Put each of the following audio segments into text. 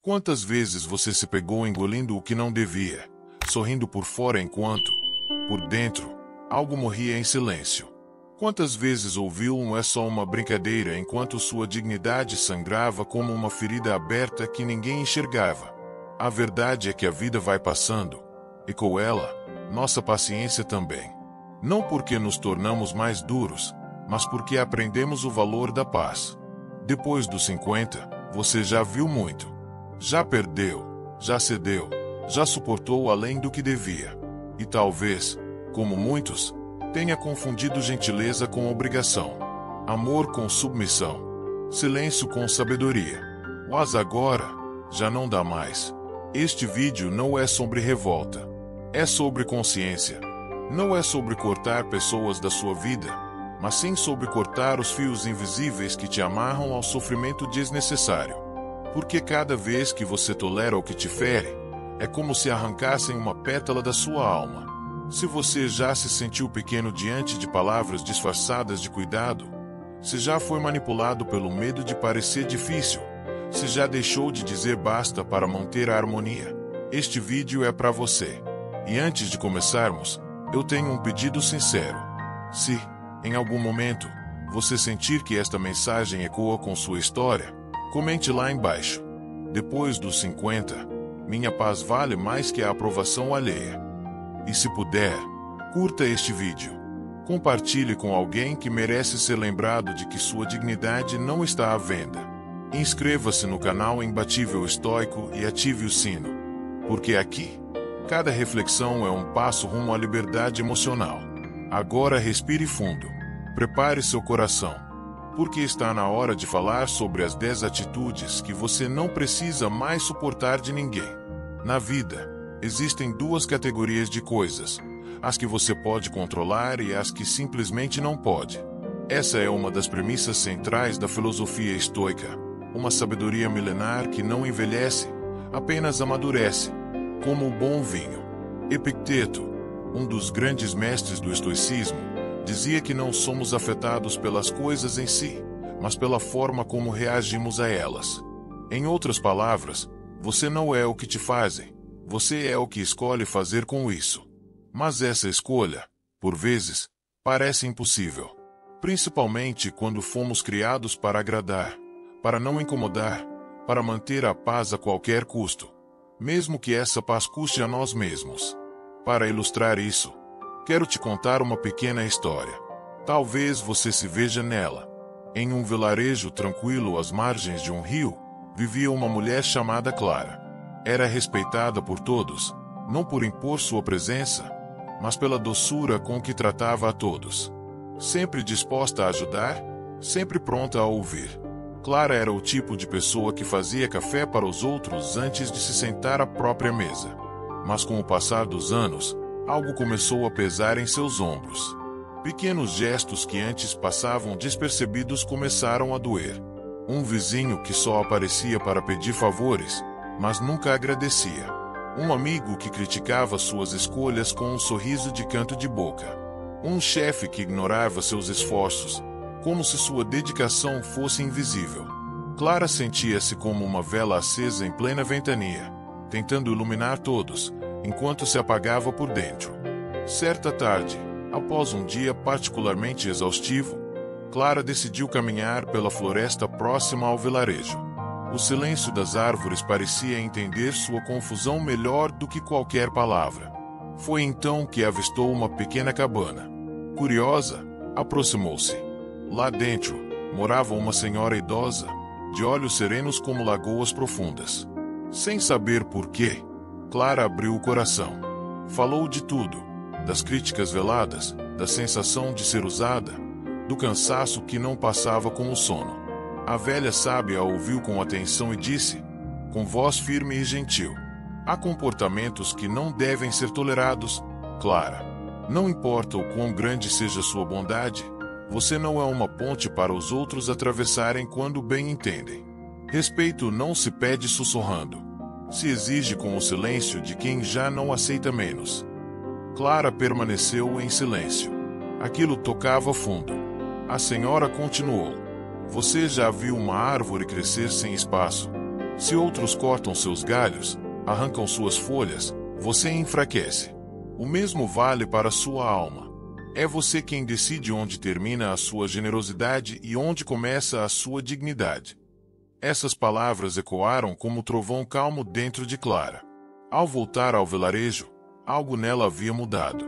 Quantas vezes você se pegou engolindo o que não devia, sorrindo por fora enquanto, por dentro, algo morria em silêncio? Quantas vezes ouviu um "é só uma brincadeira" enquanto sua dignidade sangrava como uma ferida aberta que ninguém enxergava? A verdade é que a vida vai passando, e com ela, nossa paciência também. Não porque nos tornamos mais duros, mas porque aprendemos o valor da paz. Depois dos 50, você já viu muito. Já perdeu, já cedeu, já suportou além do que devia. E talvez, como muitos, tenha confundido gentileza com obrigação, amor com submissão, silêncio com sabedoria. Mas agora, já não dá mais. Este vídeo não é sobre revolta. É sobre consciência. Não é sobre cortar pessoas da sua vida, mas sim sobre cortar os fios invisíveis que te amarram ao sofrimento desnecessário. Porque cada vez que você tolera o que te fere, é como se arrancassem uma pétala da sua alma. Se você já se sentiu pequeno diante de palavras disfarçadas de cuidado, se já foi manipulado pelo medo de parecer difícil, se já deixou de dizer basta para manter a harmonia, este vídeo é para você. E antes de começarmos, eu tenho um pedido sincero. Se, em algum momento, você sentir que esta mensagem ecoa com sua história, comente lá embaixo. Depois dos 50, minha paz vale mais que a aprovação alheia. E se puder, curta este vídeo. Compartilhe com alguém que merece ser lembrado de que sua dignidade não está à venda. Inscreva-se no canal Imbatível Estoico e ative o sino. Porque aqui, cada reflexão é um passo rumo à liberdade emocional. Agora respire fundo. Prepare seu coração. Porque está na hora de falar sobre as 10 atitudes que você não precisa mais suportar de ninguém. Na vida, existem 2 categorias de coisas: as que você pode controlar e as que simplesmente não pode. Essa é uma das premissas centrais da filosofia estoica, uma sabedoria milenar que não envelhece, apenas amadurece, como o bom vinho. Epicteto, um dos grandes mestres do estoicismo, dizia que não somos afetados pelas coisas em si, mas pela forma como reagimos a elas. Em outras palavras, você não é o que te fazem, você é o que escolhe fazer com isso. Mas essa escolha, por vezes, parece impossível. Principalmente quando fomos criados para agradar, para não incomodar, para manter a paz a qualquer custo, mesmo que essa paz custe a nós mesmos. Para ilustrar isso, quero te contar uma pequena história. Talvez você se veja nela. Em um vilarejo tranquilo às margens de um rio, vivia uma mulher chamada Clara. Era respeitada por todos, não por impor sua presença, mas pela doçura com que tratava a todos. Sempre disposta a ajudar, sempre pronta a ouvir. Clara era o tipo de pessoa que fazia café para os outros antes de se sentar à própria mesa. Mas com o passar dos anos, algo começou a pesar em seus ombros. Pequenos gestos que antes passavam despercebidos começaram a doer. Um vizinho que só aparecia para pedir favores, mas nunca agradecia. Um amigo que criticava suas escolhas com um sorriso de canto de boca. Um chefe que ignorava seus esforços, como se sua dedicação fosse invisível. Clara sentia-se como uma vela acesa em plena ventania, tentando iluminar todos, enquanto se apagava por dentro. Certa tarde, após um dia particularmente exaustivo, Clara decidiu caminhar pela floresta próxima ao vilarejo. O silêncio das árvores parecia entender sua confusão melhor do que qualquer palavra. Foi então que avistou uma pequena cabana. Curiosa, aproximou-se. Lá dentro, morava uma senhora idosa, de olhos serenos como lagoas profundas. Sem saber por quê, Clara abriu o coração. Falou de tudo, das críticas veladas, da sensação de ser usada, do cansaço que não passava com o sono. A velha sábia a ouviu com atenção e disse, com voz firme e gentil: há comportamentos que não devem ser tolerados, Clara. Não importa o quão grande seja sua bondade, você não é uma ponte para os outros atravessarem quando bem entendem. Respeito não se pede sussurrando. Se exige com o silêncio de quem já não aceita menos. Clara permaneceu em silêncio. Aquilo tocava fundo. A senhora continuou. Você já viu uma árvore crescer sem espaço? Se outros cortam seus galhos, arrancam suas folhas, você enfraquece. O mesmo vale para sua alma. É você quem decide onde termina a sua generosidade e onde começa a sua dignidade. Essas palavras ecoaram como trovão calmo dentro de Clara. Ao voltar ao vilarejo, algo nela havia mudado.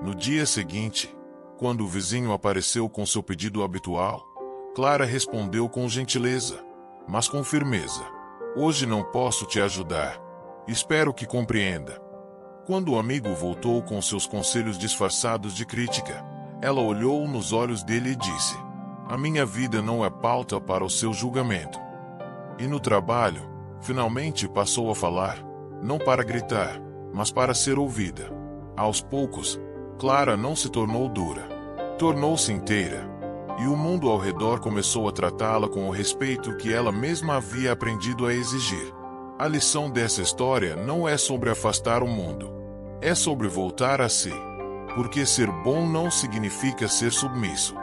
No dia seguinte, quando o vizinho apareceu com seu pedido habitual, Clara respondeu com gentileza, mas com firmeza. Hoje não posso te ajudar. Espero que compreenda. Quando o amigo voltou com seus conselhos disfarçados de crítica, ela olhou nos olhos dele e disse: a minha vida não é pauta para o seu julgamento. E no trabalho, finalmente passou a falar, não para gritar, mas para ser ouvida. Aos poucos, Clara não se tornou dura. Tornou-se inteira. E o mundo ao redor começou a tratá-la com o respeito que ela mesma havia aprendido a exigir. A lição dessa história não é sobre afastar o mundo. É sobre voltar a si. Porque ser bom não significa ser submisso.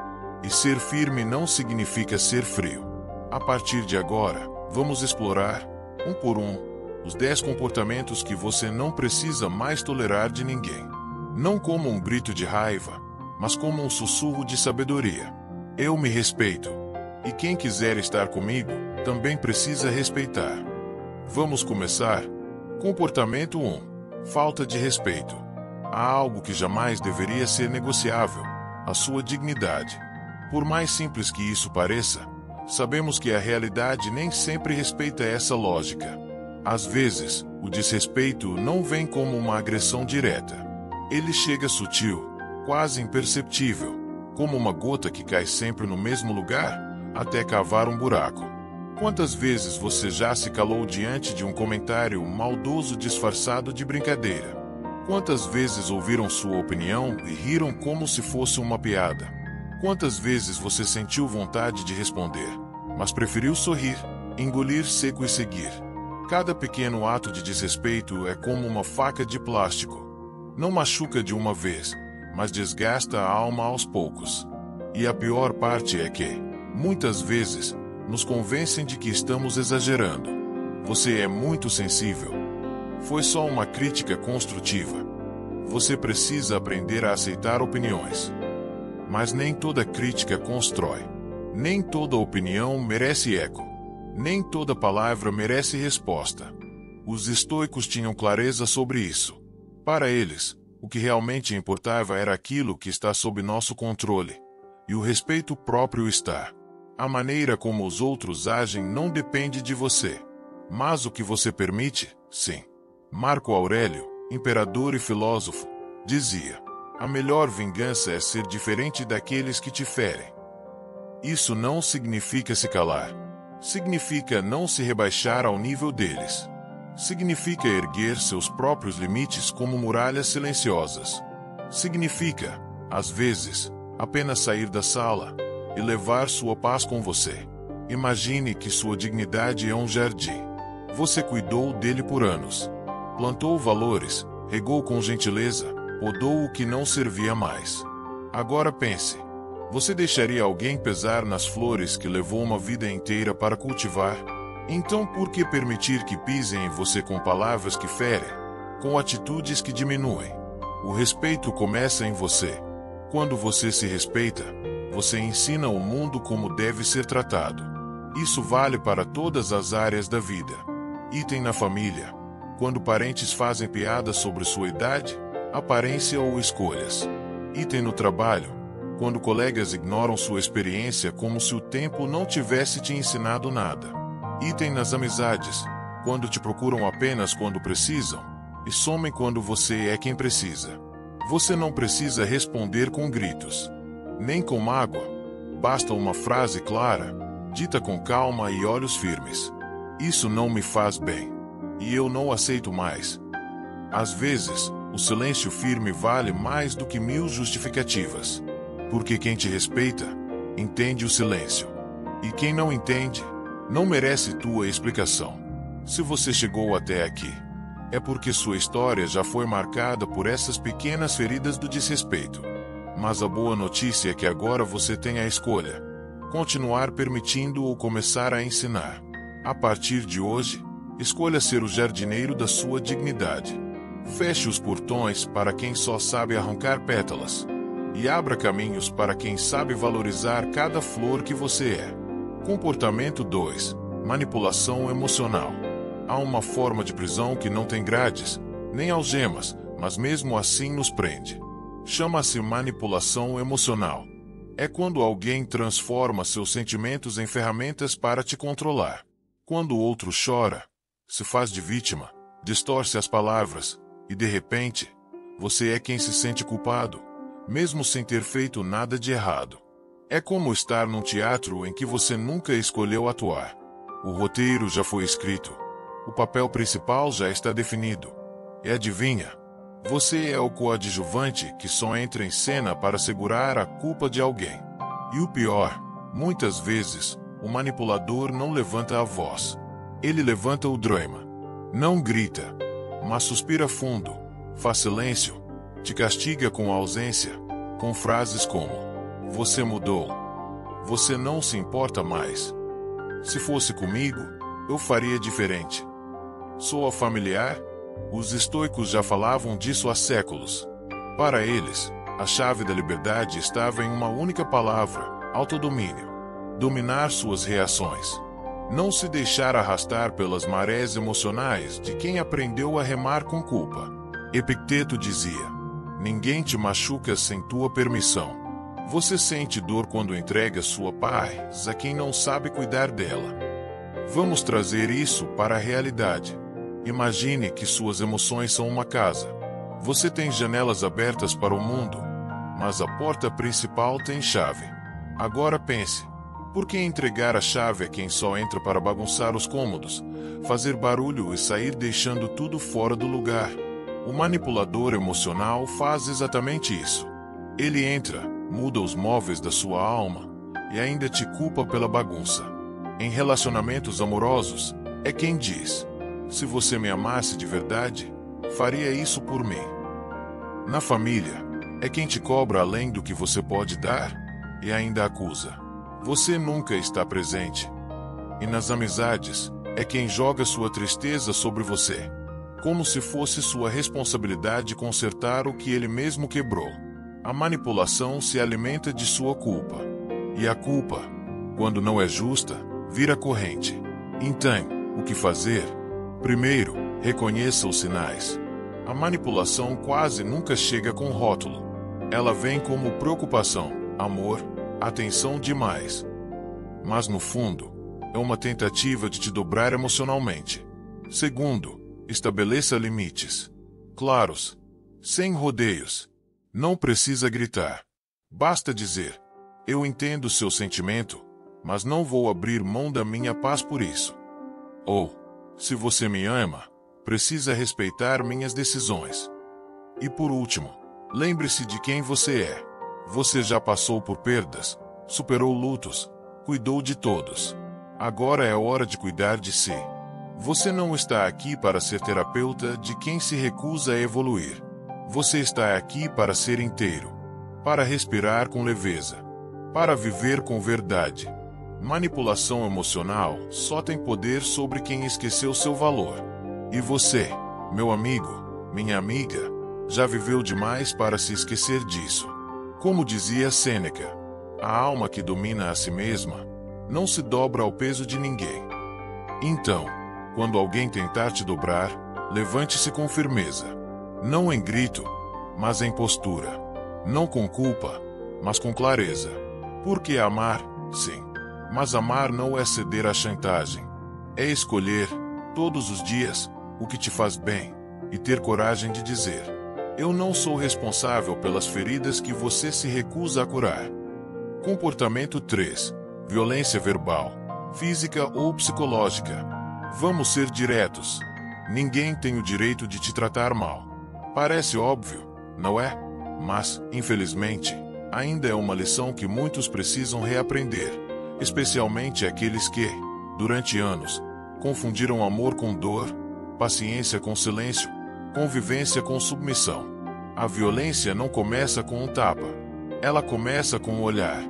E ser firme não significa ser frio. A partir de agora, vamos explorar, um por um, os 10 comportamentos que você não precisa mais tolerar de ninguém. Não como um grito de raiva, mas como um sussurro de sabedoria. Eu me respeito. E quem quiser estar comigo, também precisa respeitar. Vamos começar? Comportamento 1. Falta de respeito. Há algo que jamais deveria ser negociável: a sua dignidade. Por mais simples que isso pareça, sabemos que a realidade nem sempre respeita essa lógica. Às vezes, o desrespeito não vem como uma agressão direta. Ele chega sutil, quase imperceptível, como uma gota que cai sempre no mesmo lugar, até cavar um buraco. Quantas vezes você já se calou diante de um comentário maldoso disfarçado de brincadeira? Quantas vezes ouviram sua opinião e riram como se fosse uma piada? Quantas vezes você sentiu vontade de responder, mas preferiu sorrir, engolir seco e seguir? Cada pequeno ato de desrespeito é como uma faca de plástico. Não machuca de uma vez, mas desgasta a alma aos poucos. E a pior parte é que, muitas vezes, nos convencem de que estamos exagerando. Você é muito sensível. Foi só uma crítica construtiva. Você precisa aprender a aceitar opiniões. Mas nem toda crítica constrói. Nem toda opinião merece eco. Nem toda palavra merece resposta. Os estoicos tinham clareza sobre isso. Para eles, o que realmente importava era aquilo que está sob nosso controle. E o respeito próprio está. A maneira como os outros agem não depende de você. Mas o que você permite, sim. Marco Aurélio, imperador e filósofo, dizia: a melhor vingança é ser diferente daqueles que te ferem. Isso não significa se calar. Significa não se rebaixar ao nível deles. Significa erguer seus próprios limites como muralhas silenciosas. Significa, às vezes, apenas sair da sala e levar sua paz com você. Imagine que sua dignidade é um jardim. Você cuidou dele por anos. Plantou valores, regou com gentileza, podou o que não servia mais. Agora pense: você deixaria alguém pesar nas flores que levou uma vida inteira para cultivar? Então por que permitir que pisem em você com palavras que ferem, com atitudes que diminuem? O respeito começa em você. Quando você se respeita, você ensina ao mundo como deve ser tratado. Isso vale para todas as áreas da vida. Item na família. Quando parentes fazem piadas sobre sua idade, aparência ou escolhas. Item no trabalho. Quando colegas ignoram sua experiência como se o tempo não tivesse te ensinado nada. Item nas amizades. Quando te procuram apenas quando precisam, e somem quando você é quem precisa. Você não precisa responder com gritos, nem com mágoa. Basta uma frase clara, dita com calma e olhos firmes. Isso não me faz bem. E eu não aceito mais. Às vezes, o silêncio firme vale mais do que 1000 justificativas. Porque quem te respeita, entende o silêncio. E quem não entende, não merece tua explicação. Se você chegou até aqui, é porque sua história já foi marcada por essas pequenas feridas do desrespeito. Mas a boa notícia é que agora você tem a escolha: continuar permitindo ou começar a ensinar. A partir de hoje, escolha ser o jardineiro da sua dignidade. Feche os portões para quem só sabe arrancar pétalas. E abra caminhos para quem sabe valorizar cada flor que você é. Comportamento 2. Manipulação emocional. Há uma forma de prisão que não tem grades, nem algemas, mas mesmo assim nos prende. Chama-se manipulação emocional. É quando alguém transforma seus sentimentos em ferramentas para te controlar. Quando o outro chora, se faz de vítima, distorce as palavras, e de repente, você é quem se sente culpado, mesmo sem ter feito nada de errado. É como estar num teatro em que você nunca escolheu atuar. O roteiro já foi escrito. O papel principal já está definido. E adivinha? Você é o coadjuvante que só entra em cena para segurar a culpa de alguém. E o pior, muitas vezes, o manipulador não levanta a voz. Ele levanta o drama. Não grita, mas suspira fundo, faz silêncio, te castiga com a ausência, com frases como: você mudou. Você não se importa mais. Se fosse comigo, eu faria diferente. Soa familiar? Os estoicos já falavam disso há séculos. Para eles, a chave da liberdade estava em uma única palavra: autodomínio. Dominar suas reações. Não se deixar arrastar pelas marés emocionais de quem aprendeu a remar com culpa. Epicteto dizia: ninguém te machuca sem tua permissão. Você sente dor quando entrega sua paz a quem não sabe cuidar dela. Vamos trazer isso para a realidade. Imagine que suas emoções são uma casa. Você tem janelas abertas para o mundo, mas a porta principal tem chave. Agora pense: por que entregar a chave a quem só entra para bagunçar os cômodos, fazer barulho e sair deixando tudo fora do lugar? O manipulador emocional faz exatamente isso. Ele entra, muda os móveis da sua alma e ainda te culpa pela bagunça. Em relacionamentos amorosos, é quem diz: se você me amasse de verdade, faria isso por mim. Na família, é quem te cobra além do que você pode dar e ainda acusa: você nunca está presente. E nas amizades, é quem joga sua tristeza sobre você, como se fosse sua responsabilidade consertar o que ele mesmo quebrou. A manipulação se alimenta de sua culpa. E a culpa, quando não é justa, vira corrente. Então, o que fazer? Primeiro, reconheça os sinais. A manipulação quase nunca chega com rótulo. Ela vem como preocupação, amor, atenção demais. Mas no fundo, é uma tentativa de te dobrar emocionalmente. Segundo, estabeleça limites claros, sem rodeios. Não precisa gritar. Basta dizer: eu entendo seu sentimento, mas não vou abrir mão da minha paz por isso. Ou, se você me ama, precisa respeitar minhas decisões. E por último, lembre-se de quem você é. Você já passou por perdas, superou lutos, cuidou de todos. Agora é hora de cuidar de si. Você não está aqui para ser terapeuta de quem se recusa a evoluir. Você está aqui para ser inteiro, para respirar com leveza, para viver com verdade. Manipulação emocional só tem poder sobre quem esqueceu seu valor. E você, meu amigo, minha amiga, já viveu demais para se esquecer disso. Como dizia Sêneca, a alma que domina a si mesma não se dobra ao peso de ninguém. Então, quando alguém tentar te dobrar, levante-se com firmeza. Não em grito, mas em postura. Não com culpa, mas com clareza. Porque amar, sim. Mas amar não é ceder à chantagem. É escolher, todos os dias, o que te faz bem, e ter coragem de dizer: eu não sou responsável pelas feridas que você se recusa a curar. Comportamento 3. Violência verbal, física ou psicológica. Vamos ser diretos. Ninguém tem o direito de te tratar mal. Parece óbvio, não é? Mas, infelizmente, ainda é uma lição que muitos precisam reaprender, especialmente aqueles que, durante anos, confundiram amor com dor, paciência com silêncio, convivência com submissão. A violência não começa com um tapa. Ela começa com um olhar,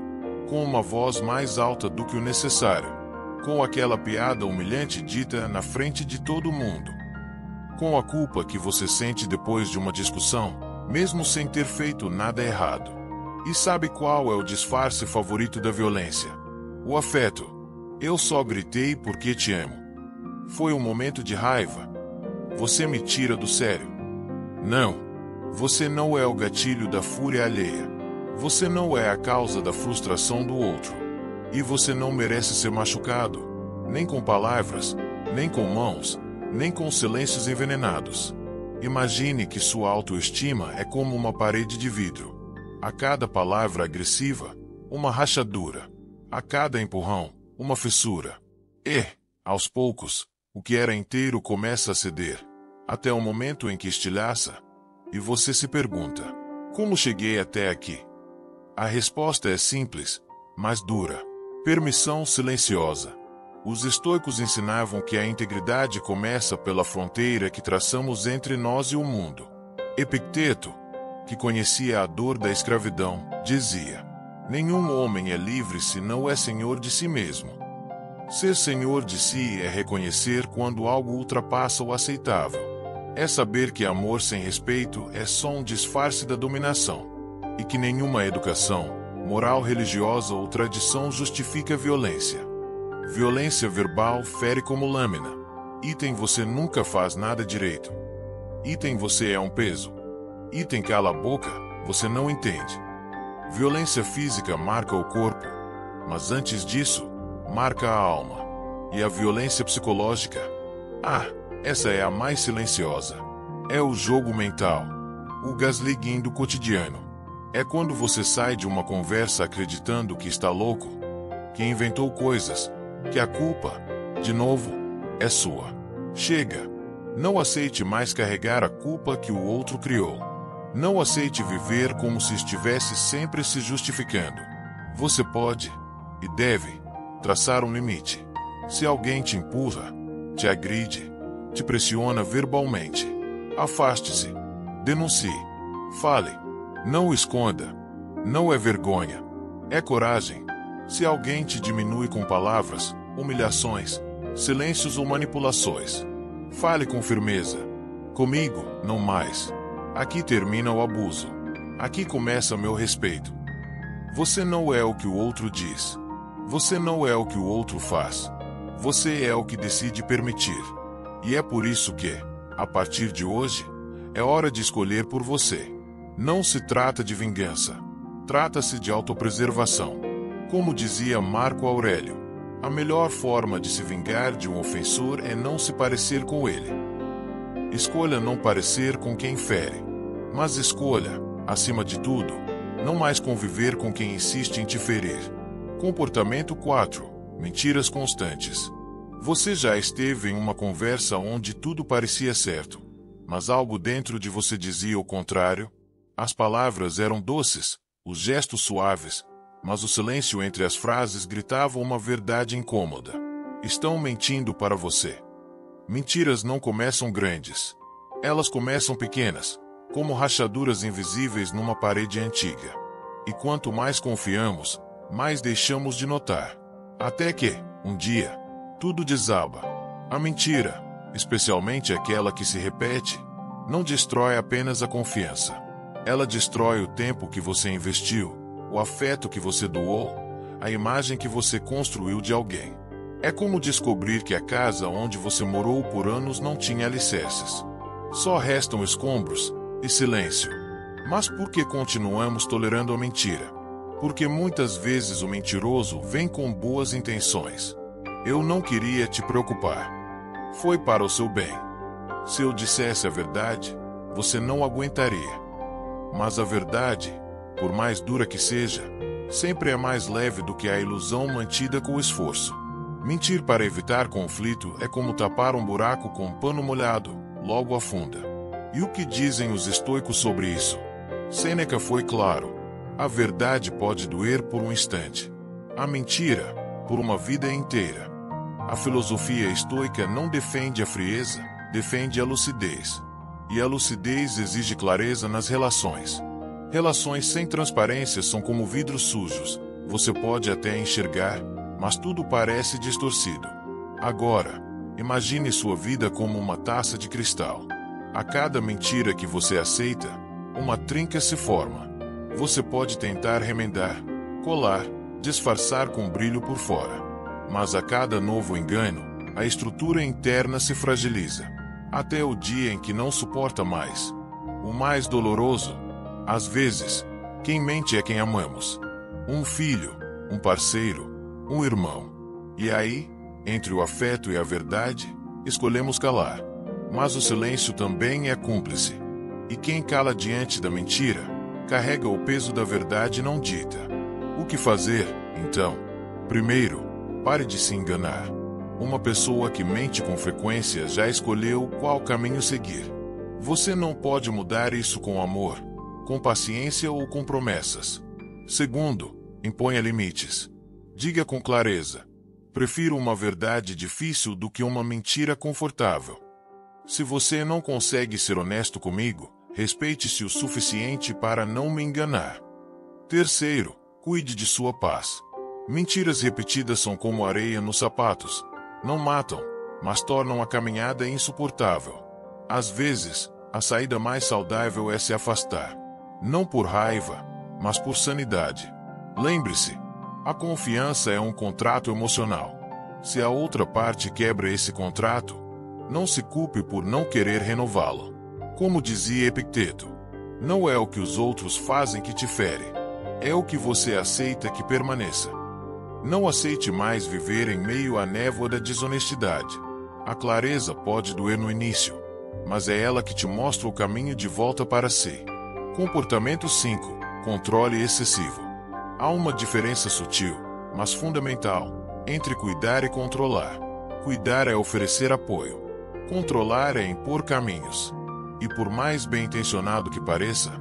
com uma voz mais alta do que o necessário, com aquela piada humilhante dita na frente de todo mundo, com a culpa que você sente depois de uma discussão, mesmo sem ter feito nada errado. E sabe qual é o disfarce favorito da violência? O afeto. Eu só gritei porque te amo. Foi um momento de raiva. Você me tira do sério. Não. Você não é o gatilho da fúria alheia. Você não é a causa da frustração do outro. E você não merece ser machucado, nem com palavras, nem com mãos, nem com silêncios envenenados. Imagine que sua autoestima é como uma parede de vidro. A cada palavra agressiva, uma rachadura. A cada empurrão, uma fissura. E, aos poucos, o que era inteiro começa a ceder, até o momento em que estilhaça, e você se pergunta: como cheguei até aqui? A resposta é simples, mas dura. Permissão silenciosa. Os estoicos ensinavam que a integridade começa pela fronteira que traçamos entre nós e o mundo. Epicteto, que conhecia a dor da escravidão, dizia: nenhum homem é livre se não é senhor de si mesmo. Ser senhor de si é reconhecer quando algo ultrapassa o aceitável. É saber que amor sem respeito é só um disfarce da dominação. E que nenhuma educação, moral religiosa ou tradição justifica violência. Violência verbal fere como lâmina. Item você nunca faz nada direito. Item você é um peso. Item cala a boca, você não entende. Violência física marca o corpo, mas antes disso, marca a alma. E a violência psicológica? Ah, essa é a mais silenciosa. É o jogo mental. O gaslighting do cotidiano. É quando você sai de uma conversa acreditando que está louco, que inventou coisas, que a culpa, de novo, é sua. Chega. Não aceite mais carregar a culpa que o outro criou. Não aceite viver como se estivesse sempre se justificando. Você pode, e deve, traçar um limite. Se alguém te empurra, te agride, te pressiona verbalmente, afaste-se, denuncie, fale, não o esconda. Não é vergonha, é coragem. Se alguém te diminui com palavras, humilhações, silêncios ou manipulações, fale com firmeza. Comigo, não mais. Aqui termina o abuso. Aqui começa meu respeito. Você não é o que o outro diz. Você não é o que o outro faz. Você é o que decide permitir. E é por isso que, a partir de hoje, é hora de escolher por você. Não se trata de vingança. Trata-se de autopreservação. Como dizia Marco Aurélio, a melhor forma de se vingar de um ofensor é não se parecer com ele. Escolha não parecer com quem fere. Mas escolha, acima de tudo, não mais conviver com quem insiste em te ferir. Comportamento 4. Mentiras constantes. Você já esteve em uma conversa onde tudo parecia certo, mas algo dentro de você dizia o contrário? As palavras eram doces, os gestos suaves, mas o silêncio entre as frases gritava uma verdade incômoda. Estão mentindo para você. Mentiras não começam grandes. Elas começam pequenas, como rachaduras invisíveis numa parede antiga. E quanto mais confiamos, mais deixamos de notar. Até que, um dia, tudo desaba. A mentira, especialmente aquela que se repete, não destrói apenas a confiança. Ela destrói o tempo que você investiu, o afeto que você doou, a imagem que você construiu de alguém. É como descobrir que a casa onde você morou por anos não tinha alicerces. Só restam escombros e silêncio. Mas por que continuamos tolerando a mentira? Porque muitas vezes o mentiroso vem com boas intenções. Eu não queria te preocupar. Foi para o seu bem. Se eu dissesse a verdade, você não aguentaria. Mas a verdade, por mais dura que seja, sempre é mais leve do que a ilusão mantida com esforço. Mentir para evitar conflito é como tapar um buraco com um pano molhado, logo afunda. E o que dizem os estoicos sobre isso? Sêneca foi claro. A verdade pode doer por um instante. A mentira, por uma vida inteira. A filosofia estoica não defende a frieza, defende a lucidez. E a lucidez exige clareza nas relações. Relações sem transparência são como vidros sujos. Você pode até enxergar, mas tudo parece distorcido. Agora, imagine sua vida como uma taça de cristal. A cada mentira que você aceita, uma trinca se forma. Você pode tentar remendar, colar, disfarçar com brilho por fora. Mas a cada novo engano, a estrutura interna se fragiliza. Até o dia em que não suporta mais. O mais doloroso, às vezes, quem mente é quem amamos. Um filho, um parceiro, um irmão. E aí, entre o afeto e a verdade, escolhemos calar. Mas o silêncio também é cúmplice. E quem cala diante da mentira, carrega o peso da verdade não dita. O que fazer, então? Primeiro, pare de se enganar. Uma pessoa que mente com frequência já escolheu qual caminho seguir. Você não pode mudar isso com amor, com paciência ou com promessas. Segundo, imponha limites. Diga com clareza: prefiro uma verdade difícil do que uma mentira confortável. Se você não consegue ser honesto comigo, respeite-se o suficiente para não me enganar. Terceiro, cuide de sua paz. Mentiras repetidas são como areia nos sapatos. Não matam, mas tornam a caminhada insuportável. Às vezes, a saída mais saudável é se afastar. Não por raiva, mas por sanidade. Lembre-se, a confiança é um contrato emocional. Se a outra parte quebra esse contrato, não se culpe por não querer renová-lo. Como dizia Epicteto, não é o que os outros fazem que te fere, é o que você aceita que permaneça. Não aceite mais viver em meio à névoa da desonestidade. A clareza pode doer no início, mas é ela que te mostra o caminho de volta para si. Comportamento 5. Controle excessivo. Há uma diferença sutil, mas fundamental, entre cuidar e controlar. Cuidar é oferecer apoio. Controlar é impor caminhos. E por mais bem-intencionado que pareça,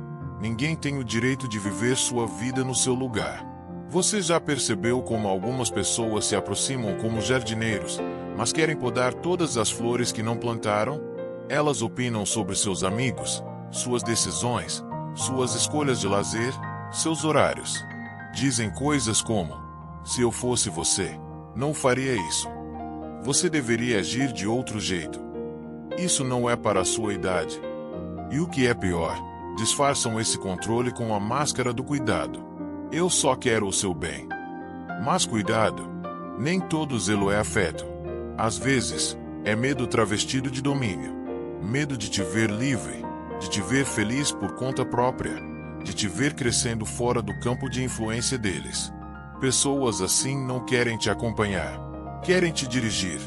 ninguém tem o direito de viver sua vida no seu lugar. Você já percebeu como algumas pessoas se aproximam como jardineiros, mas querem podar todas as flores que não plantaram? Elas opinam sobre seus amigos, suas decisões, suas escolhas de lazer, seus horários. Dizem coisas como: se eu fosse você, não faria isso. Você deveria agir de outro jeito. Isso não é para a sua idade. E o que é pior, disfarçam esse controle com a máscara do cuidado. Eu só quero o seu bem. Mas cuidado, nem todo zelo é afeto. Às vezes, é medo travestido de domínio. Medo de te ver livre, de te ver feliz por conta própria, de te ver crescendo fora do campo de influência deles. Pessoas assim não querem te acompanhar, querem te dirigir,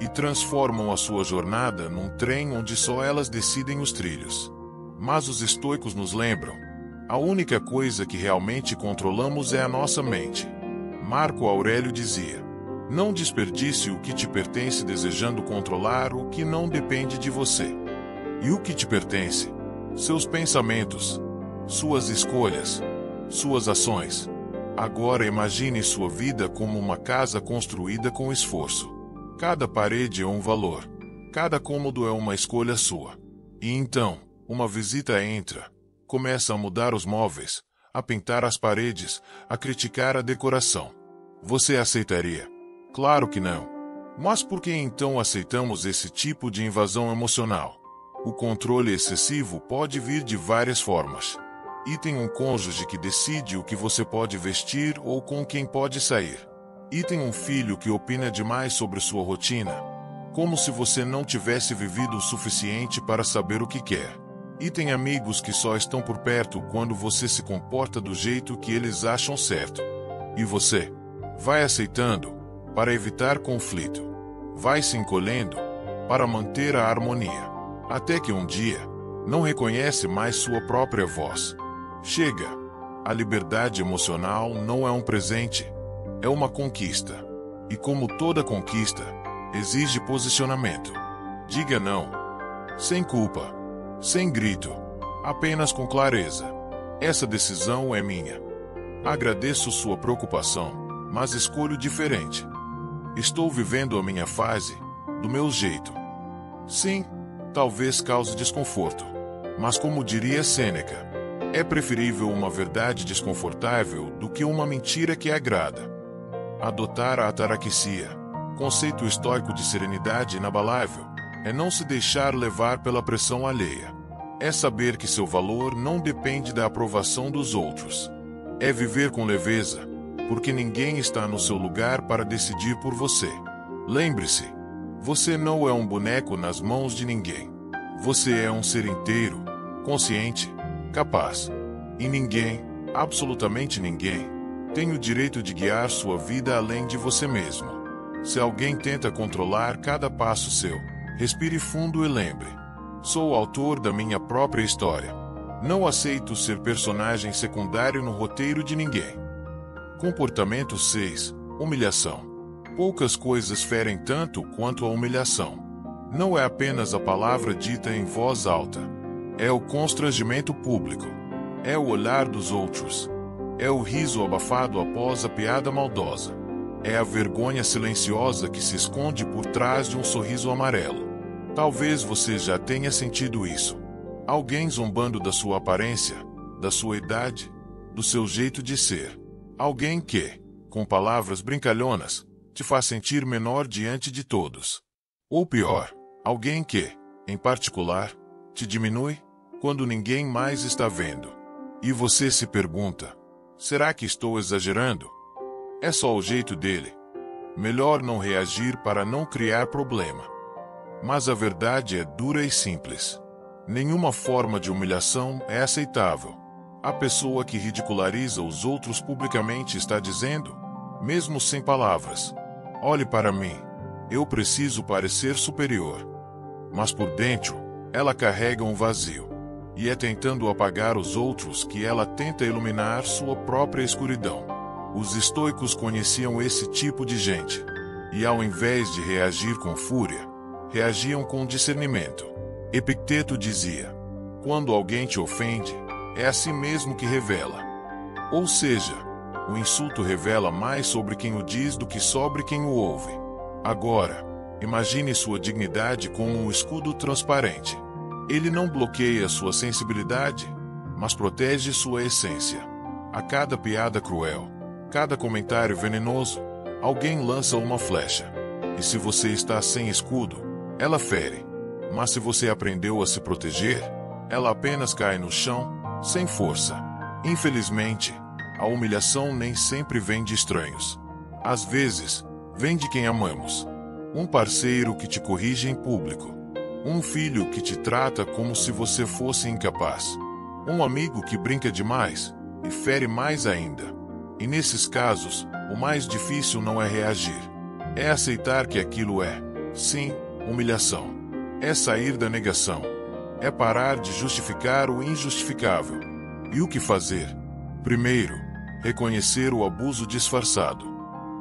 e transformam a sua jornada num trem onde só elas decidem os trilhos. Mas os estoicos nos lembram: a única coisa que realmente controlamos é a nossa mente. Marco Aurélio dizia: não desperdice o que te pertence desejando controlar o que não depende de você. E o que te pertence? Seus pensamentos, suas escolhas, suas ações. Agora imagine sua vida como uma casa construída com esforço. Cada parede é um valor. Cada cômodo é uma escolha sua. E então, uma visita entra, começa a mudar os móveis, a pintar as paredes, a criticar a decoração. Você aceitaria? Claro que não. Mas por que então aceitamos esse tipo de invasão emocional? O controle excessivo pode vir de várias formas. E tem um cônjuge que decide o que você pode vestir ou com quem pode sair. E tem um filho que opina demais sobre sua rotina, como se você não tivesse vivido o suficiente para saber o que quer. E tem amigos que só estão por perto quando você se comporta do jeito que eles acham certo. E você? Vai aceitando, para evitar conflito. Vai se encolhendo, para manter a harmonia. Até que um dia, não reconhece mais sua própria voz. Chega! A liberdade emocional não é um presente, é uma conquista. E como toda conquista, exige posicionamento. Diga não. Sem culpa. Sem grito. Apenas com clareza. Essa decisão é minha. Agradeço sua preocupação, mas escolho diferente. Estou vivendo a minha fase, do meu jeito. Sim, talvez cause desconforto. Mas como diria Sêneca, é preferível uma verdade desconfortável do que uma mentira que agrada. Adotar a ataraxia, conceito estoico de serenidade inabalável, é não se deixar levar pela pressão alheia. É saber que seu valor não depende da aprovação dos outros. É viver com leveza, porque ninguém está no seu lugar para decidir por você. Lembre-se, você não é um boneco nas mãos de ninguém. Você é um ser inteiro, consciente, capaz. E ninguém, absolutamente ninguém, tem o direito de guiar sua vida além de você mesmo. Se alguém tenta controlar cada passo seu, respire fundo e lembre: sou o autor da minha própria história. Não aceito ser personagem secundário no roteiro de ninguém. Comportamento 6. Humilhação. Poucas coisas ferem tanto quanto a humilhação. Não é apenas a palavra dita em voz alta. É o constrangimento público. É o olhar dos outros. É o riso abafado após a piada maldosa. É a vergonha silenciosa que se esconde por trás de um sorriso amarelo. Talvez você já tenha sentido isso. Alguém zombando da sua aparência, da sua idade, do seu jeito de ser. Alguém que, com palavras brincalhonas, te faz sentir menor diante de todos. Ou pior, alguém que, em particular, te diminui quando ninguém mais está vendo. E você se pergunta: será que estou exagerando? É só o jeito dele. Melhor não reagir para não criar problema. Mas a verdade é dura e simples. Nenhuma forma de humilhação é aceitável. A pessoa que ridiculariza os outros publicamente está dizendo, mesmo sem palavras: olhe para mim, eu preciso parecer superior. Mas por dentro, ela carrega um vazio. E é tentando apagar os outros que ela tenta iluminar sua própria escuridão. Os estoicos conheciam esse tipo de gente. E ao invés de reagir com fúria, reagiam com discernimento. Epicteto dizia: quando alguém te ofende, é a si mesmo que revela. Ou seja, o insulto revela mais sobre quem o diz do que sobre quem o ouve. Agora, imagine sua dignidade como um escudo transparente. Ele não bloqueia sua sensibilidade, mas protege sua essência. A cada piada cruel, cada comentário venenoso, alguém lança uma flecha. E se você está sem escudo, ela fere. Mas se você aprendeu a se proteger, ela apenas cai no chão, sem força. Infelizmente, a humilhação nem sempre vem de estranhos. Às vezes, vem de quem amamos. Um parceiro que te corrige em público. Um filho que te trata como se você fosse incapaz. Um amigo que brinca demais e fere mais ainda. E nesses casos, o mais difícil não é reagir. É aceitar que aquilo é, sim, humilhação. É sair da negação. É parar de justificar o injustificável. E o que fazer? Primeiro, reconhecer o abuso disfarçado.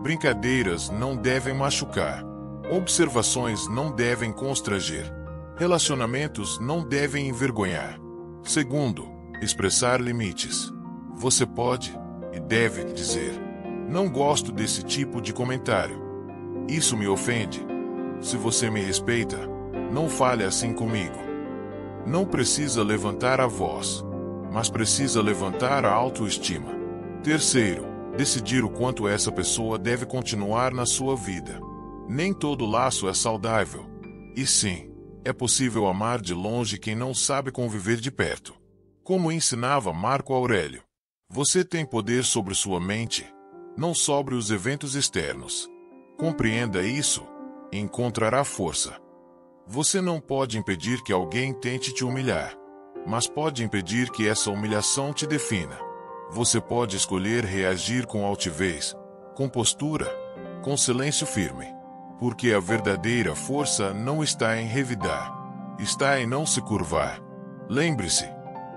Brincadeiras não devem machucar. Observações não devem constranger. Relacionamentos não devem envergonhar. Segundo, expressar limites. Você pode e deve dizer: não gosto desse tipo de comentário. Isso me ofende. Se você me respeita, não fale assim comigo. Não precisa levantar a voz, mas precisa levantar a autoestima. Terceiro, decidir o quanto essa pessoa deve continuar na sua vida. Nem todo laço é saudável. E sim, é possível amar de longe quem não sabe conviver de perto. Como ensinava Marco Aurélio, você tem poder sobre sua mente, não sobre os eventos externos. Compreenda isso e encontrará força. Você não pode impedir que alguém tente te humilhar, mas pode impedir que essa humilhação te defina. Você pode escolher reagir com altivez, com postura, com silêncio firme. Porque a verdadeira força não está em revidar, está em não se curvar. Lembre-se,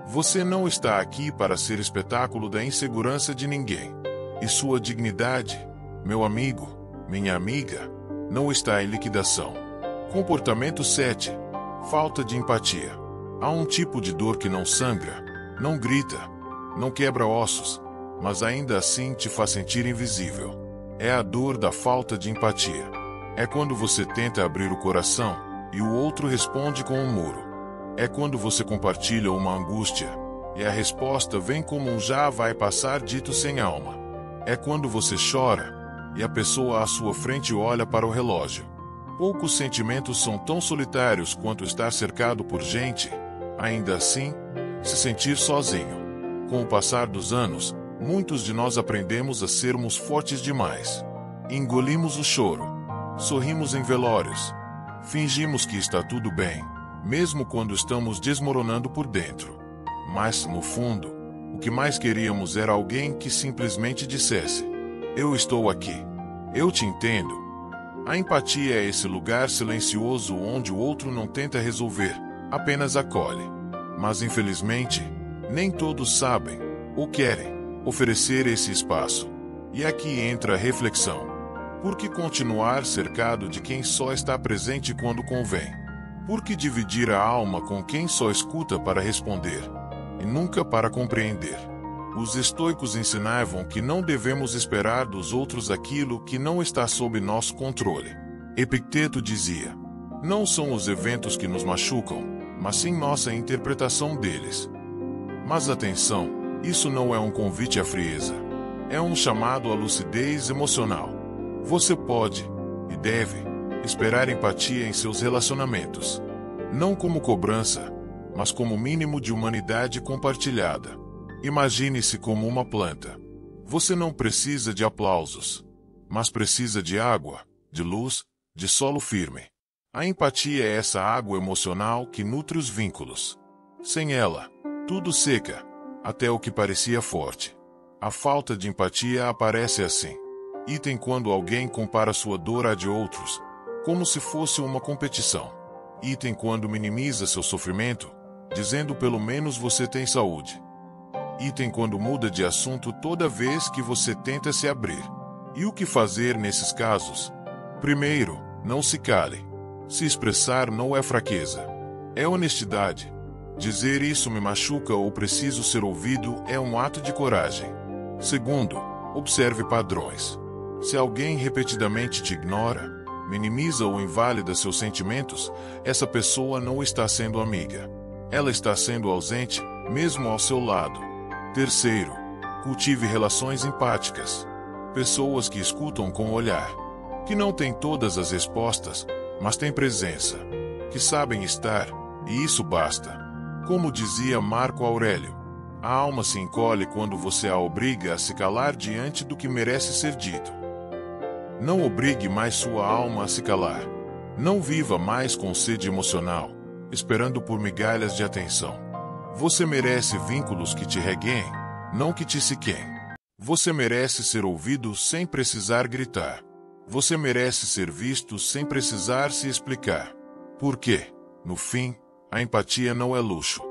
você não está aqui para ser espetáculo da insegurança de ninguém. E sua dignidade, meu amigo, minha amiga, não está em liquidação. Comportamento 7. Falta de empatia. Há um tipo de dor que não sangra, não grita, não quebra ossos, mas ainda assim te faz sentir invisível. É a dor da falta de empatia. É quando você tenta abrir o coração e o outro responde com um muro. É quando você compartilha uma angústia e a resposta vem como um já vai passar dito sem alma. É quando você chora e a pessoa à sua frente olha para o relógio. Poucos sentimentos são tão solitários quanto estar cercado por gente. Ainda assim, se sentir sozinho. Com o passar dos anos, muitos de nós aprendemos a sermos fortes demais. Engolimos o choro. Sorrimos em velórios. Fingimos que está tudo bem, mesmo quando estamos desmoronando por dentro. Mas, no fundo, o que mais queríamos era alguém que simplesmente dissesse: eu estou aqui. Eu te entendo. A empatia é esse lugar silencioso onde o outro não tenta resolver, apenas acolhe. Mas, infelizmente, nem todos sabem ou querem oferecer esse espaço. E aqui entra a reflexão. Por que continuar cercado de quem só está presente quando convém? Por que dividir a alma com quem só escuta para responder e nunca para compreender? Os estoicos ensinavam que não devemos esperar dos outros aquilo que não está sob nosso controle. Epicteto dizia: não são os eventos que nos machucam, mas sim nossa interpretação deles. Mas atenção, isso não é um convite à frieza. É um chamado à lucidez emocional. Você pode, e deve, esperar empatia em seus relacionamentos. Não como cobrança, mas como mínimo de humanidade compartilhada. Imagine-se como uma planta. Você não precisa de aplausos, mas precisa de água, de luz, de solo firme. A empatia é essa água emocional que nutre os vínculos. Sem ela, tudo seca, até o que parecia forte. A falta de empatia aparece assim. Item quando alguém compara sua dor à de outros, como se fosse uma competição. Item quando minimiza seu sofrimento, dizendo pelo menos você tem saúde. Item quando muda de assunto toda vez que você tenta se abrir. E o que fazer nesses casos? Primeiro, não se cale. Se expressar não é fraqueza. É honestidade. Dizer isso me machuca ou preciso ser ouvido é um ato de coragem. Segundo, observe padrões. Se alguém repetidamente te ignora, minimiza ou invalida seus sentimentos, essa pessoa não está sendo amiga. Ela está sendo ausente, mesmo ao seu lado. Terceiro, cultive relações empáticas. Pessoas que escutam com o olhar. Que não têm todas as respostas, mas têm presença. Que sabem estar, e isso basta. Como dizia Marco Aurélio, a alma se encolhe quando você a obriga a se calar diante do que merece ser dito. Não obrigue mais sua alma a se calar. Não viva mais com sede emocional, esperando por migalhas de atenção. Você merece vínculos que te reguem, não que te siquem. Você merece ser ouvido sem precisar gritar. Você merece ser visto sem precisar se explicar. Porque, no fim, a empatia não é luxo.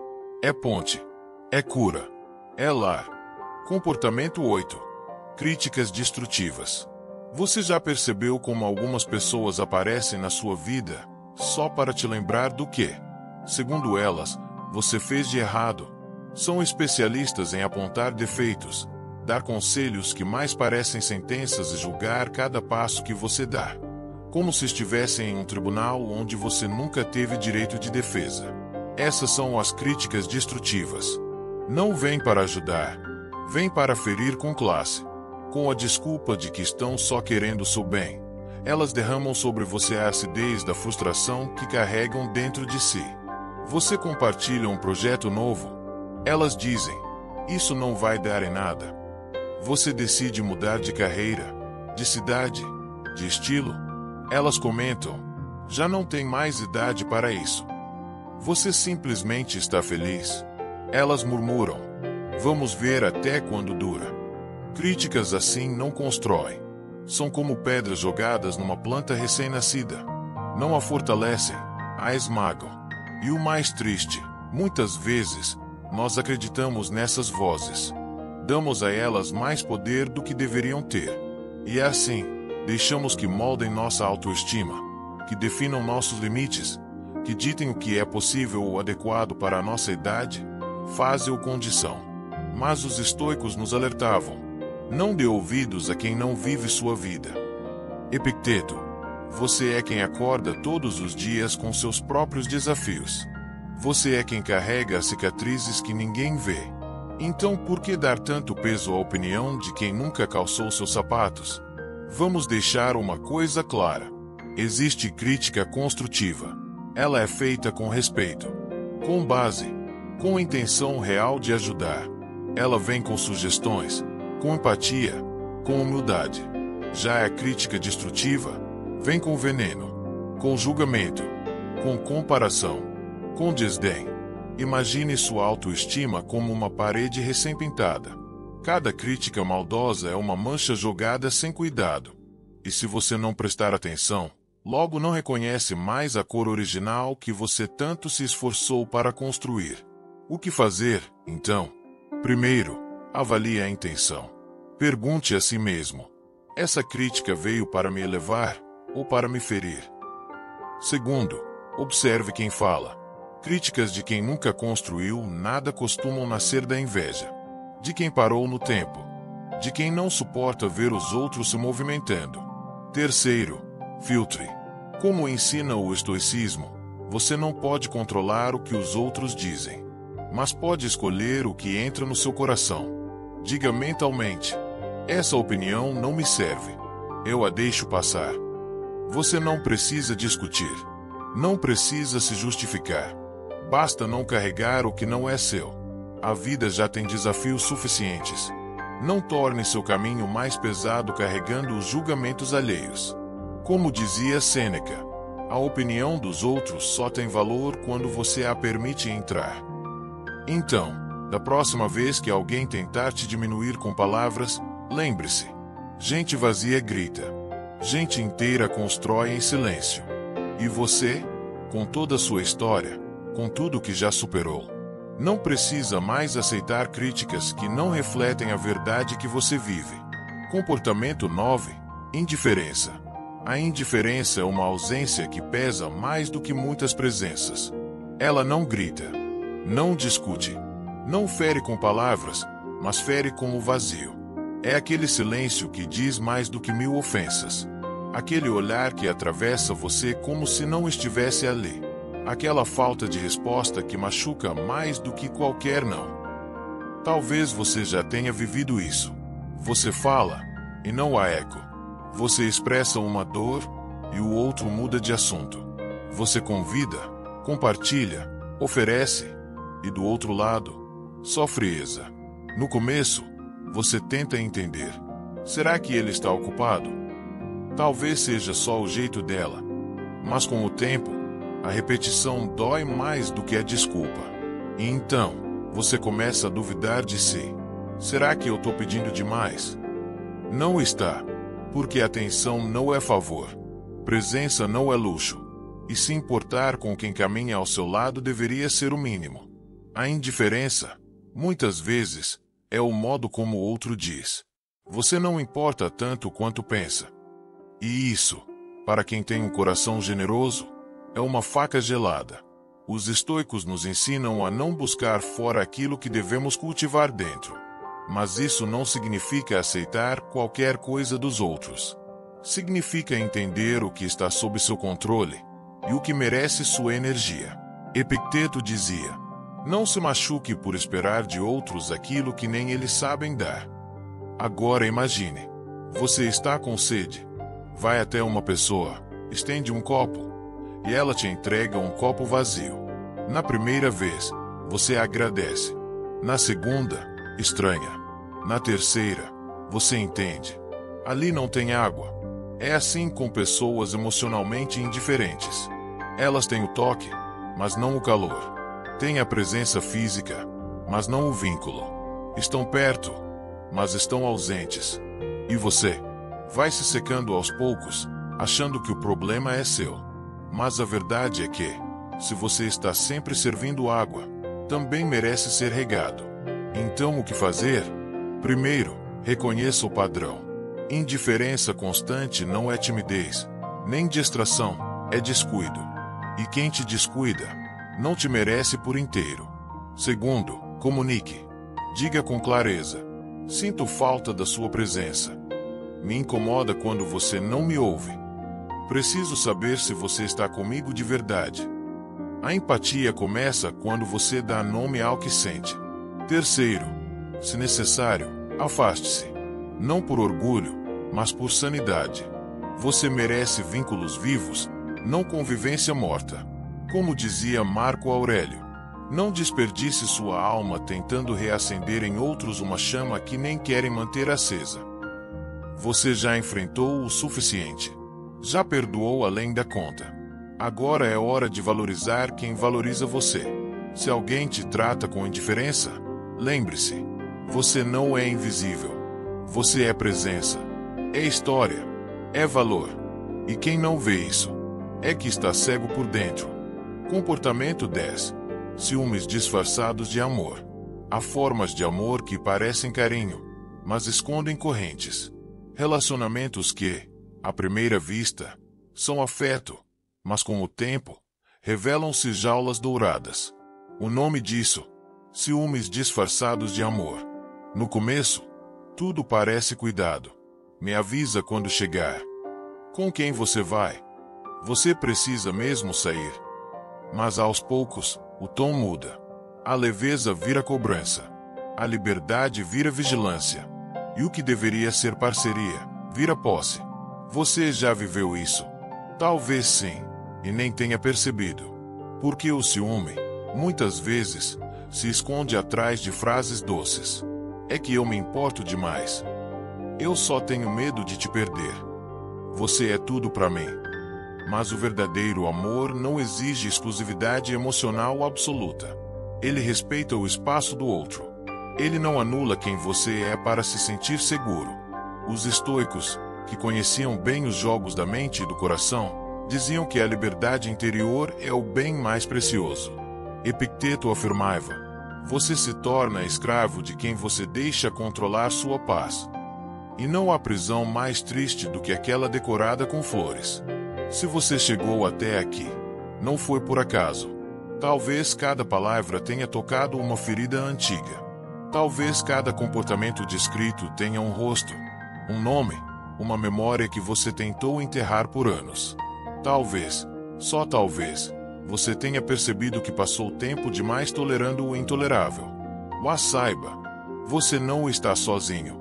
É ponte. É cura. É lar. Comportamento 8. Críticas destrutivas. Você já percebeu como algumas pessoas aparecem na sua vida só para te lembrar do que, segundo elas, você fez de errado? São especialistas em apontar defeitos, dar conselhos que mais parecem sentenças e julgar cada passo que você dá, como se estivessem em um tribunal onde você nunca teve direito de defesa. Essas são as críticas destrutivas. Não vêm para ajudar, vêm para ferir com classe. Com a desculpa de que estão só querendo o seu bem, elas derramam sobre você a acidez da frustração que carregam dentro de si. Você compartilha um projeto novo. Elas dizem: isso não vai dar em nada. Você decide mudar de carreira, de cidade, de estilo. Elas comentam: já não tem mais idade para isso. Você simplesmente está feliz. Elas murmuram: vamos ver até quando dura. Críticas assim não constroem. São como pedras jogadas numa planta recém-nascida. Não a fortalecem, a esmagam. E o mais triste, muitas vezes, nós acreditamos nessas vozes. Damos a elas mais poder do que deveriam ter. E é assim, deixamos que moldem nossa autoestima, que definam nossos limites, que ditem o que é possível ou adequado para a nossa idade, fase ou condição. Mas os estoicos nos alertavam: não dê ouvidos a quem não vive sua vida. Epicteto: você é quem acorda todos os dias com seus próprios desafios. Você é quem carrega as cicatrizes que ninguém vê. Então por que dar tanto peso à opinião de quem nunca calçou seus sapatos? Vamos deixar uma coisa clara. Existe crítica construtiva. Ela é feita com respeito, com base, com intenção real de ajudar. Ela vem com sugestões, com empatia, com humildade. Já a crítica destrutiva vem com veneno, com julgamento, com comparação, com desdém. Imagine sua autoestima como uma parede recém-pintada. Cada crítica maldosa é uma mancha jogada sem cuidado. E se você não prestar atenção, logo não reconhece mais a cor original que você tanto se esforçou para construir. O que fazer, então? Primeiro, avalie a intenção. Pergunte a si mesmo: essa crítica veio para me elevar ou para me ferir? Segundo, observe quem fala. Críticas de quem nunca construiu nada costumam nascer da inveja, de quem parou no tempo, de quem não suporta ver os outros se movimentando. Terceiro, filtre. Como ensina o estoicismo, você não pode controlar o que os outros dizem, mas pode escolher o que entra no seu coração. Diga mentalmente: essa opinião não me serve. Eu a deixo passar. Você não precisa discutir. Não precisa se justificar. Basta não carregar o que não é seu. A vida já tem desafios suficientes. Não torne seu caminho mais pesado carregando os julgamentos alheios. Como dizia Sêneca, a opinião dos outros só tem valor quando você a permite entrar. Então, da próxima vez que alguém tentar te diminuir com palavras, lembre-se: gente vazia grita. Gente inteira constrói em silêncio. E você, com toda a sua história, com tudo que já superou, não precisa mais aceitar críticas que não refletem a verdade que você vive. Comportamento 9. Indiferença. A indiferença é uma ausência que pesa mais do que muitas presenças. Ela não grita, não discute, não fere com palavras, mas fere com o vazio. É aquele silêncio que diz mais do que 1000 ofensas. Aquele olhar que atravessa você como se não estivesse ali. Aquela falta de resposta que machuca mais do que qualquer não. Talvez você já tenha vivido isso. Você fala, e não há eco. Você expressa uma dor, e o outro muda de assunto. Você convida, compartilha, oferece, e do outro lado, só frieza. No começo, você tenta entender. Será que ele está ocupado? Talvez seja só o jeito dela. Mas com o tempo, a repetição dói mais do que a desculpa. E então, você começa a duvidar de si. Será que eu estou pedindo demais? Não está. Porque atenção não é favor. Presença não é luxo. E se importar com quem caminha ao seu lado deveria ser o mínimo. A indiferença, muitas vezes, é o modo como o outro diz: você não importa tanto quanto pensa. E isso, para quem tem um coração generoso, é uma faca gelada. Os estoicos nos ensinam a não buscar fora aquilo que devemos cultivar dentro. Mas isso não significa aceitar qualquer coisa dos outros. Significa entender o que está sob seu controle e o que merece sua energia. Epicteto dizia: não se machuque por esperar de outros aquilo que nem eles sabem dar. Agora imagine, você está com sede. Vai até uma pessoa, estende um copo, e ela te entrega um copo vazio. Na primeira vez, você agradece. Na segunda, estranha. Na terceira, você entende. Ali não tem água. É assim com pessoas emocionalmente indiferentes. Elas têm o toque, mas não o calor. Têm a presença física, mas não o vínculo. Estão perto, mas estão ausentes. E você? Vai se secando aos poucos, achando que o problema é seu. Mas a verdade é que, se você está sempre servindo água, também merece ser regado. Então o que fazer? Primeiro, reconheça o padrão. Indiferença constante não é timidez, nem distração, é descuido. E quem te descuida, não te merece por inteiro. Segundo, comunique. Diga com clareza: sinto falta da sua presença. Me incomoda quando você não me ouve. Preciso saber se você está comigo de verdade. A empatia começa quando você dá nome ao que sente. Terceiro, se necessário, afaste-se. Não por orgulho, mas por sanidade. Você merece vínculos vivos, não convivência morta. Como dizia Marco Aurélio, não desperdice sua alma tentando reacender em outros uma chama que nem querem manter acesa. Você já enfrentou o suficiente. Já perdoou além da conta. Agora é hora de valorizar quem valoriza você. Se alguém te trata com indiferença, lembre-se, você não é invisível. Você é presença, é história, é valor. E quem não vê isso, é que está cego por dentro. Comportamento 10. Ciúmes disfarçados de amor. Há formas de amor que parecem carinho, mas escondem correntes. Relacionamentos que, à primeira vista, são afeto, mas com o tempo, revelam-se jaulas douradas. O nome disso, ciúmes disfarçados de amor. No começo, tudo parece cuidado. Me avisa quando chegar. Com quem você vai? Você precisa mesmo sair. Mas aos poucos, o tom muda. A leveza vira cobrança. A liberdade vira vigilância. E o que deveria ser parceria, vira posse. Você já viveu isso? Talvez sim, e nem tenha percebido. Porque o ciúme, muitas vezes, se esconde atrás de frases doces. É que eu me importo demais. Eu só tenho medo de te perder. Você é tudo para mim. Mas o verdadeiro amor não exige exclusividade emocional absoluta. Ele respeita o espaço do outro. Ele não anula quem você é para se sentir seguro. Os estoicos, que conheciam bem os jogos da mente e do coração, diziam que a liberdade interior é o bem mais precioso. Epicteto afirmava: você se torna escravo de quem você deixa controlar sua paz. E não há prisão mais triste do que aquela decorada com flores. Se você chegou até aqui, não foi por acaso. Talvez cada palavra tenha tocado uma ferida antiga. Talvez cada comportamento descrito tenha um rosto, um nome, uma memória que você tentou enterrar por anos. Talvez, só talvez, você tenha percebido que passou tempo demais tolerando o intolerável. Mas saiba, você não está sozinho.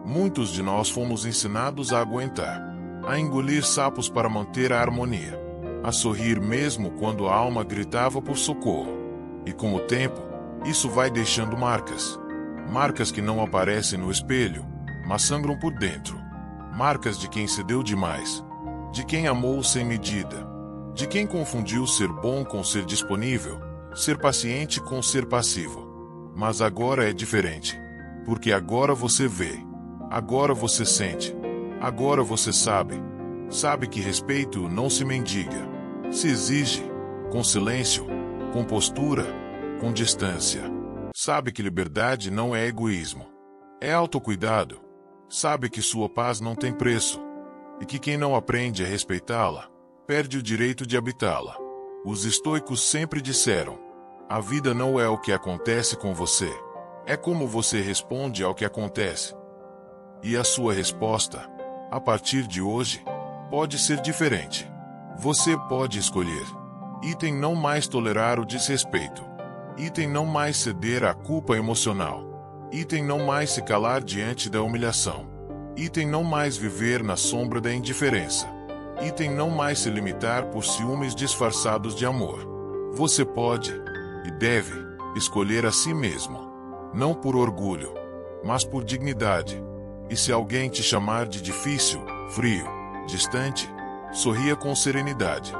Muitos de nós fomos ensinados a aguentar, a engolir sapos para manter a harmonia, a sorrir mesmo quando a alma gritava por socorro. E com o tempo, isso vai deixando marcas. Marcas que não aparecem no espelho, mas sangram por dentro. Marcas de quem cedeu demais, de quem amou sem medida, de quem confundiu ser bom com ser disponível, ser paciente com ser passivo. Mas agora é diferente, porque agora você vê, agora você sente, agora você sabe. Sabe que respeito não se mendiga, se exige, com silêncio, com postura, com distância. Sabe que liberdade não é egoísmo, é autocuidado. Sabe que sua paz não tem preço, e que quem não aprende a respeitá-la, perde o direito de habitá-la. Os estoicos sempre disseram: a vida não é o que acontece com você, é como você responde ao que acontece. E a sua resposta, a partir de hoje, pode ser diferente. Você pode escolher. Item não mais tolerar o desrespeito. Item não mais ceder à culpa emocional. Item não mais se calar diante da humilhação. Item não mais viver na sombra da indiferença. Item não mais se limitar por ciúmes disfarçados de amor. Você pode, e deve, escolher a si mesmo. Não por orgulho, mas por dignidade. E se alguém te chamar de difícil, frio, distante, sorria com serenidade.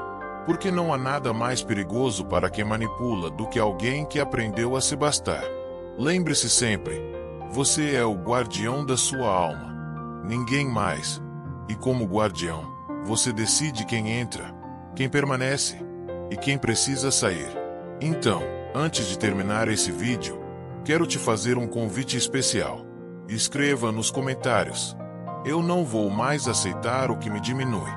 Porque não há nada mais perigoso para quem manipula do que alguém que aprendeu a se bastar. Lembre-se sempre, você é o guardião da sua alma. Ninguém mais. E como guardião, você decide quem entra, quem permanece e quem precisa sair. Então, antes de terminar esse vídeo, quero te fazer um convite especial. Escreva nos comentários: eu não vou mais aceitar o que me diminui.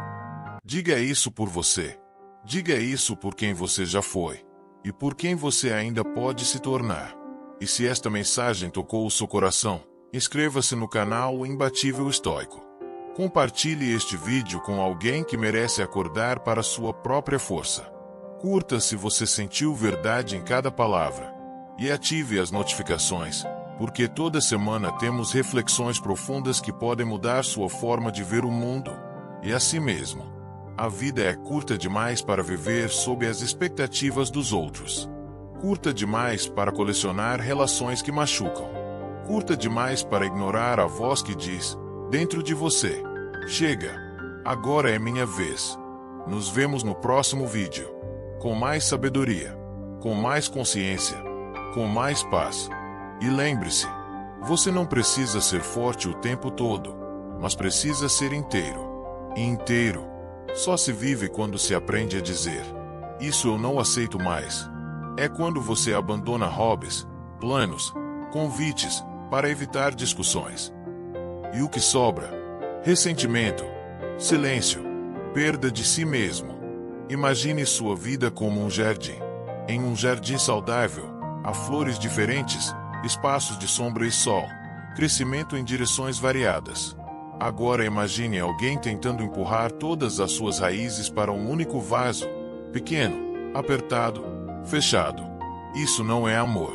Diga isso por você. Diga isso por quem você já foi e por quem você ainda pode se tornar. E se esta mensagem tocou o seu coração, inscreva-se no canal Imbatível Estoico. Compartilhe este vídeo com alguém que merece acordar para sua própria força. Curta se você sentiu verdade em cada palavra. E ative as notificações, Porque toda semana temos reflexões profundas que podem mudar sua forma de ver o mundo e a si mesmo. A vida é curta demais para viver sob as expectativas dos outros. Curta demais para colecionar relações que machucam. Curta demais para ignorar a voz que diz, dentro de você: chega, agora é minha vez. Nos vemos no próximo vídeo. Com mais sabedoria, com mais consciência, com mais paz. E lembre-se, você não precisa ser forte o tempo todo, mas precisa ser inteiro. E inteiro só se vive quando se aprende a dizer: isso eu não aceito mais. É quando você abandona hobbies, planos, convites, para evitar discussões. E o que sobra? Ressentimento, silêncio, perda de si mesmo. Imagine sua vida como um jardim. Em um jardim saudável, há flores diferentes, espaços de sombra e sol, crescimento em direções variadas. Agora imagine alguém tentando empurrar todas as suas raízes para um único vaso, pequeno, apertado, fechado. Isso não é amor.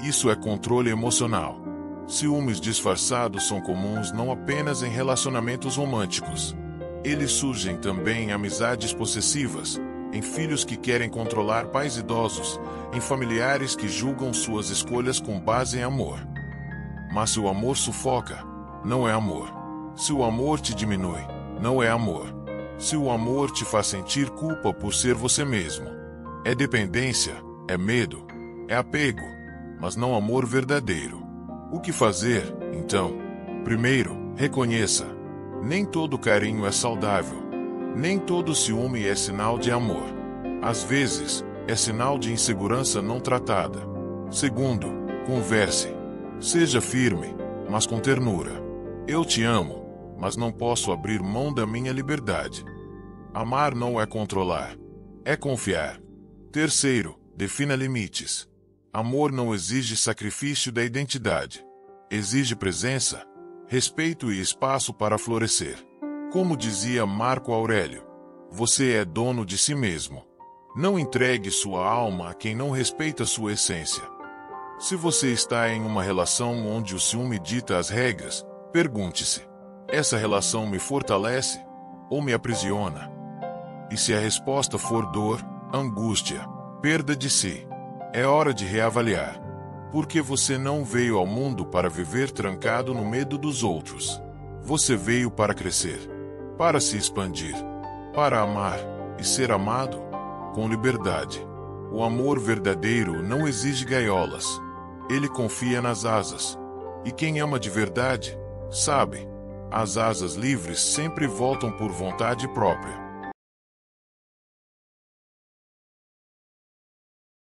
Isso é controle emocional. Ciúmes disfarçados são comuns não apenas em relacionamentos românticos. Eles surgem também em amizades possessivas, em filhos que querem controlar pais idosos, em familiares que julgam suas escolhas com base em amor. Mas se o amor sufoca, não é amor. Se o amor te diminui, não é amor. Se o amor te faz sentir culpa por ser você mesmo, é dependência, é medo, é apego, mas não amor verdadeiro. O que fazer, então? Primeiro, reconheça: nem todo carinho é saudável. Nem todo ciúme é sinal de amor. Às vezes, é sinal de insegurança não tratada. Segundo, converse. Seja firme, mas com ternura. Eu te amo, mas não posso abrir mão da minha liberdade. Amar não é controlar, é confiar. Terceiro, defina limites. Amor não exige sacrifício da identidade. Exige presença, respeito e espaço para florescer. Como dizia Marco Aurélio, você é dono de si mesmo. Não entregue sua alma a quem não respeita sua essência. Se você está em uma relação onde o ciúme dita as regras, pergunte-se: essa relação me fortalece ou me aprisiona? E se a resposta for dor, angústia, perda de si, é hora de reavaliar. Porque você não veio ao mundo para viver trancado no medo dos outros. Você veio para crescer, para se expandir, para amar e ser amado com liberdade. O amor verdadeiro não exige gaiolas. Ele confia nas asas. E quem ama de verdade, sabe, as asas livres sempre voltam por vontade própria.